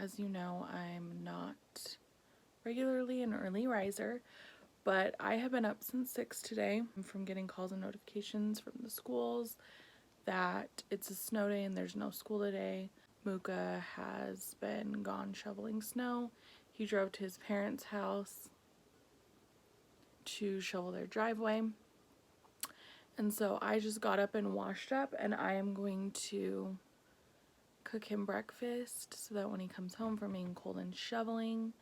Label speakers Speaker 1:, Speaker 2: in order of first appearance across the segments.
Speaker 1: As you know, I'm not regularly an early riser, but I have been up since 6 today from getting calls and notifications from the schools that it's a snow day and there's no school today. Muka has been gone shoveling snow. He drove to his parents' house to shovel their driveway. And so I just got up and washed up, and I am going to cook him breakfast so that when he comes home from being cold and shoveling,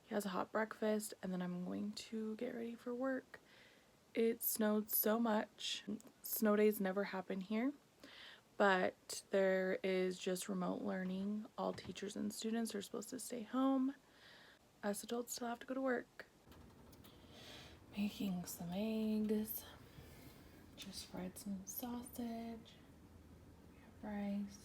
Speaker 1: he has a hot breakfast, and then I'm going to get ready for work. It snowed so much. Snow days never happen here, but there is just remote learning. All teachers and students are supposed to stay home. Us adults still have to go to work. Making some eggs. Just fried some sausage. We have rice.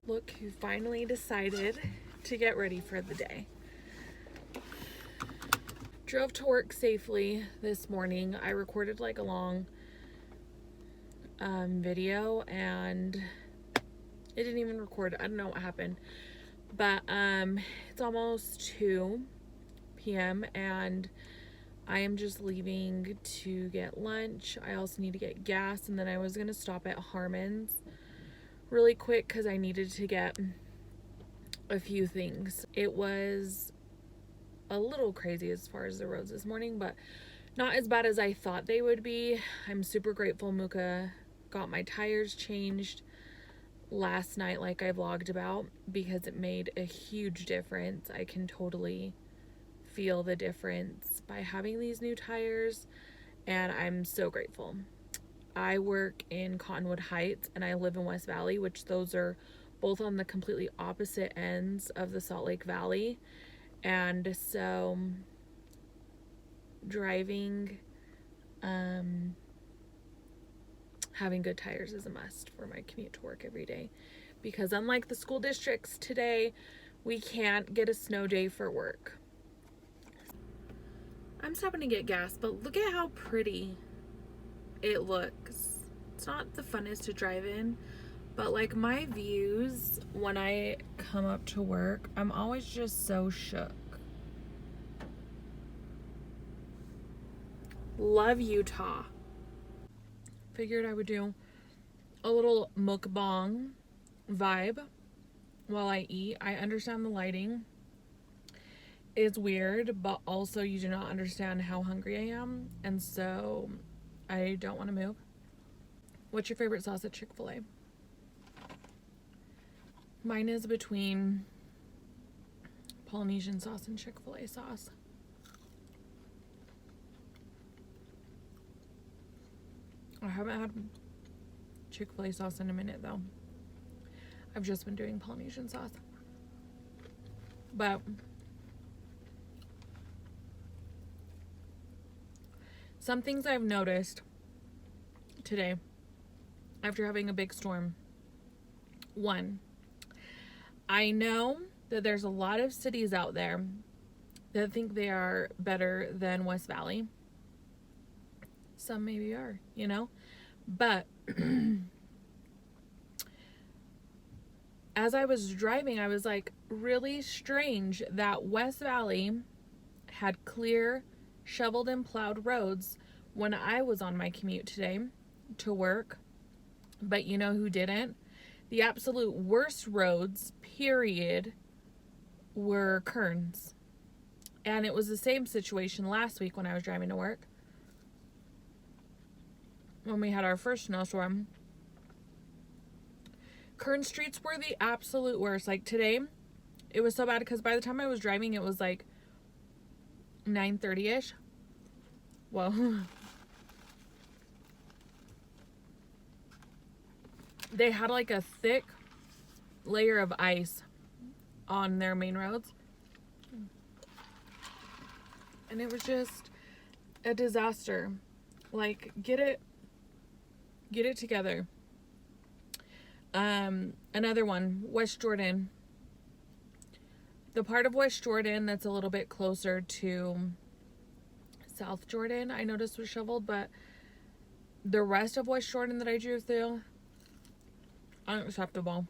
Speaker 1: Look who finally decided to get ready for the day. Drove to work safely this morning. I recorded like a long video and it didn't even record. I don't know what happened, but it's almost 2 p.m. and I am just leaving to get lunch. I also need to get gas, and then I was gonna stop at Harmon's really quick because I needed to get a few things. It was a little crazy as far as the roads this morning, but not as bad as I thought they would be. I'm super grateful Muka got my tires changed last night like I vlogged about, because it made a huge difference. I can totally feel the difference by having these new tires, and I'm so grateful. I work in Cottonwood Heights and I live in West Valley, which those are both on the completely opposite ends of the Salt Lake Valley. And so driving, having good tires is a must for my commute to work every day, because unlike the school districts today, we can't get a snow day for work. I'm stopping to get gas, but look at how pretty it looks. It's not the funnest to drive in, but like my views when I come up to work, I'm always just so shook. Love Utah. Figured I would do a little mukbang vibe while I eat. I understand the lighting is weird, but also you do not understand how hungry I am, and so I don't want to move. What's your favorite sauce at Chick-fil-A? Mine is between Polynesian sauce and Chick-fil-A sauce. I haven't had Chick-fil-A sauce in a minute though. I've just been doing Polynesian sauce. But some things I've noticed today after having a big storm. One, I know that there's a lot of cities out there that think they are better than West Valley. Some maybe are, you know, but as I was driving, I was like, really strange that West Valley had clear, shoveled and plowed roads when I was on my commute today to work. But you know who didn't? The absolute worst roads, period, were Kearns. And it was the same situation last week when I was driving to work, when we had our first snowstorm. Kearns streets were the absolute worst. Like today, it was so bad because by the time I was driving, it was like 9:30ish. Well, they had like a thick layer of ice on their main roads, and it was just a disaster. Like, get it Get it together. Another one, West Jordan. The part of West Jordan that's a little bit closer to South Jordan, I noticed was shoveled, but the rest of West Jordan that I drove through, unacceptable.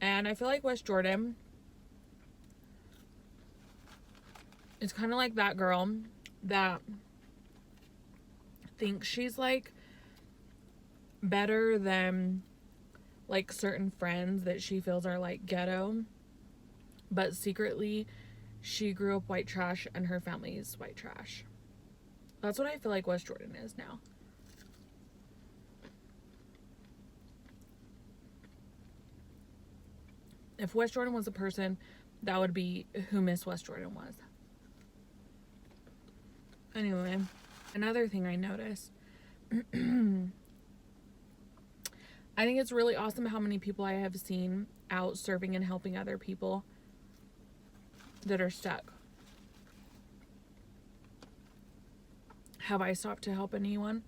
Speaker 1: And I feel like West Jordan is kind of like that girl that thinks she's like better than like certain friends that she feels are like ghetto, but secretly she grew up white trash and her family's white trash. That's what I feel like West Jordan is now. If West Jordan was a person, that would be who Miss West Jordan was. Anyway, another thing I noticed. I think it's really awesome how many people I have seen out serving and helping other people that are stuck. Have I stopped to help anyone?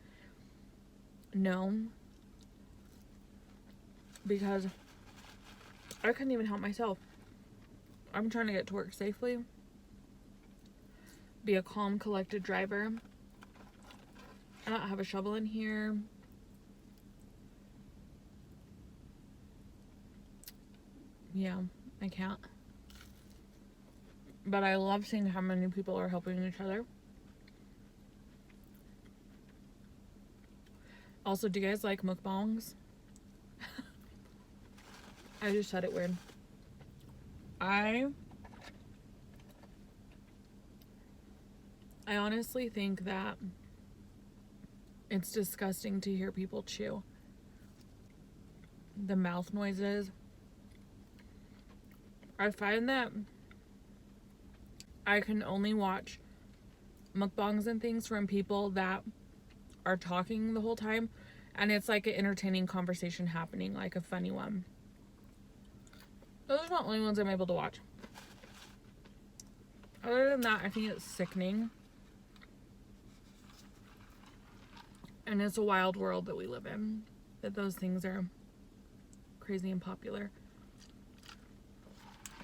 Speaker 1: No. Because I couldn't even help myself. I'm trying to get to work safely. Be a calm, collected driver. I don't have a shovel in here. Yeah, I can't. But I love seeing how many people are helping each other. Also, do you guys like mukbangs? I just said it weird. I honestly think that it's disgusting to hear people chew. The mouth noises. I find that I can only watch mukbangs and things from people that are talking the whole time, and it's like an entertaining conversation happening, like a funny one. Those are the only ones I'm able to watch. Other than that, I think it's sickening. And it's a wild world that we live in, that those things are crazy and popular.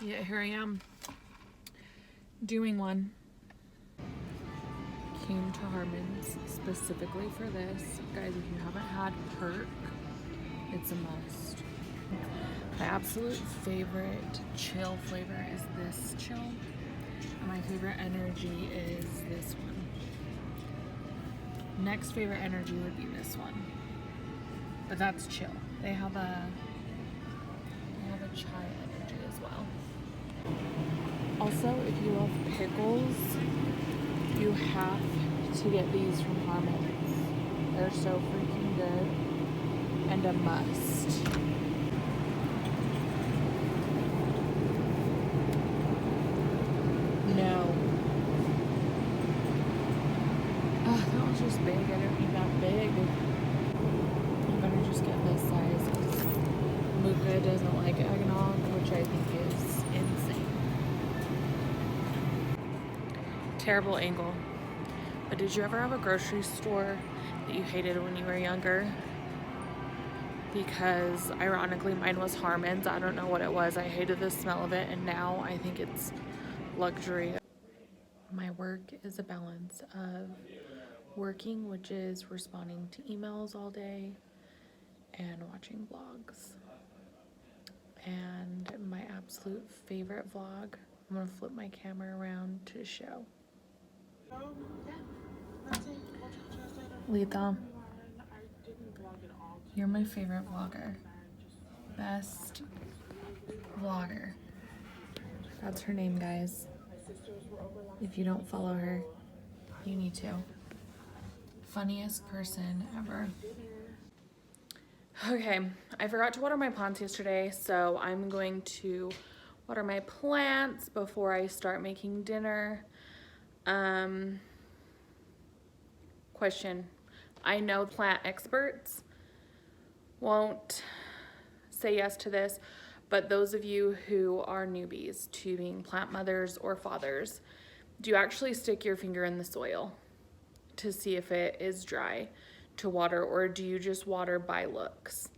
Speaker 1: Yet here I am doing one. Came to Harmon's specifically for this. Guys, if you haven't had perk, it's a must. My absolute favorite chill flavor is this chill. And my favorite energy is this one. Next favorite energy would be this one. But that's chill. They have a chai energy as well. Also, if you love pickles, you have to get these from Harmon's. They're so freaking good and a must. No. Oh, that was just big. I didn't need that big. I'm gonna just get this size because Luca doesn't like eggnog, which I think is insane. Terrible angle. But did you ever have a grocery store that you hated when you were younger? Because ironically mine was Harmon's. I don't know what it was. I hated the smell of it, and now I think it's luxury. My work is a balance of working, which is responding to emails all day, and watching vlogs. And my absolute favorite vlog, I'm gonna flip my camera around to show. Letha, you're my favorite vlogger. Best vlogger. That's her name, guys. If you don't follow her, you need to. Funniest person ever. Okay, I forgot to water my plants yesterday, so I'm going to water my plants before I start making dinner. Question. I know plant experts won't say yes to this, but those of you who are newbies to being plant mothers or fathers, do you actually stick your finger in the soil to see if it is dry? to water, or do you just water by looks?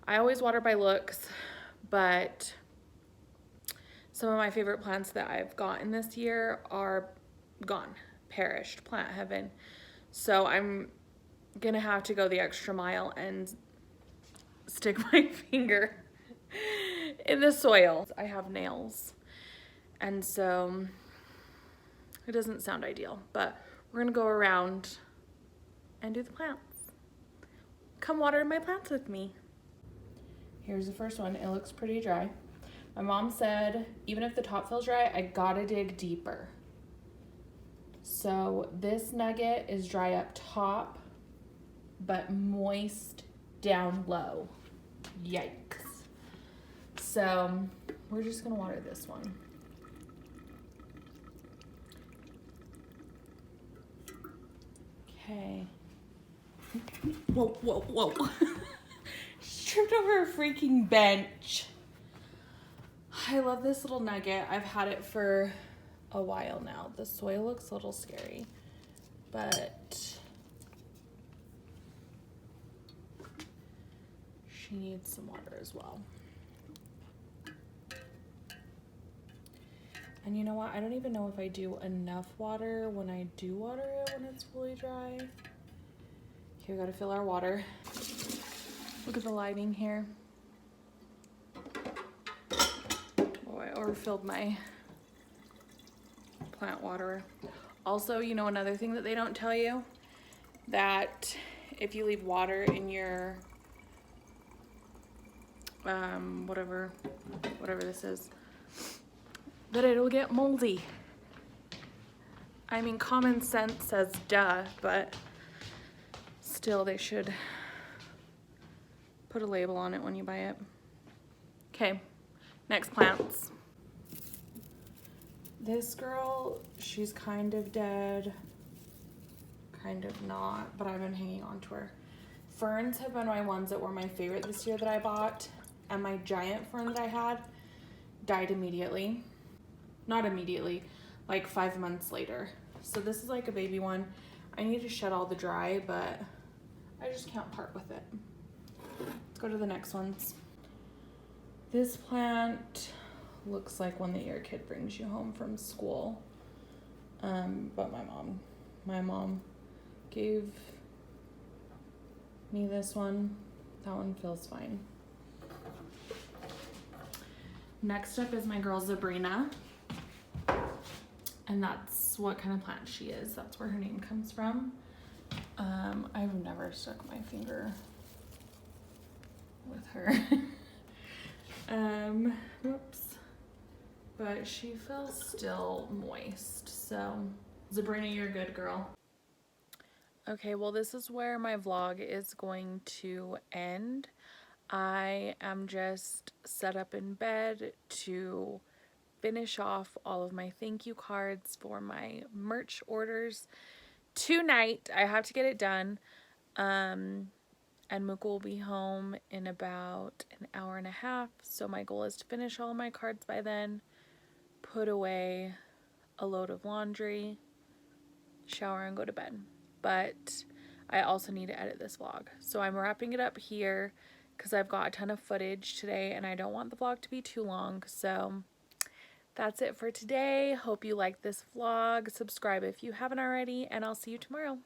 Speaker 1: I always water by looks, but some of my favorite plants that I've gotten this year are gone, perished, plant heaven. So I'm gonna have to go the extra mile and stick my finger in the soil. I have nails, and so it doesn't sound ideal, but we're gonna go around and do the plants. Come water my plants with me. Here's the first one. It looks pretty dry. My mom said, even if the top feels dry, I gotta dig deeper. So this nugget is dry up top, but moist down low. Yikes. So we're just gonna water this one. Okay. Whoa, whoa, whoa. She tripped over a freaking bench. I love this little nugget. I've had it for a while now. The soil looks a little scary, but she needs some water as well. And you know what? I don't even know if I do enough water when I do water it when it's fully dry. Here, we gotta fill our water. Look at the lighting here. Oh, I overfilled my plant waterer. Also, you know, another thing that they don't tell you, that if you leave water in your whatever this is, that it'll get moldy. I mean, common sense says duh, but still they should put a label on it when you buy it. Okay, next plants. This girl, she's kind of dead, kind of not, but I've been hanging on to her. Ferns have been my ones that were my favorite this year that I bought, and my giant fern that I had died immediately. Not immediately, like 5 months later. So this is like a baby one. I need to shed all the dry, but I just can't part with it. Let's go to the next ones. This plant looks like one that your kid brings you home from school. But my mom gave me this one. That one feels fine. Next up is my girl Sabrina. And that's what kind of plant she is. That's where her name comes from. I've never stuck my finger with her. Whoops. But she feels still moist. So, Sabrina, you're a good girl. Okay, well, this is where my vlog is going to end. I am just set up in bed to finish off all of my thank you cards for my merch orders tonight. I have to get it done. And Mook will be home in about an hour and a half. So my goal is to finish all my cards by then, put away a load of laundry, shower, and go to bed. But I also need to edit this vlog. So I'm wrapping it up here because I've got a ton of footage today and I don't want the vlog to be too long. So that's it for today. Hope you liked this vlog. Subscribe if you haven't already, and I'll see you tomorrow.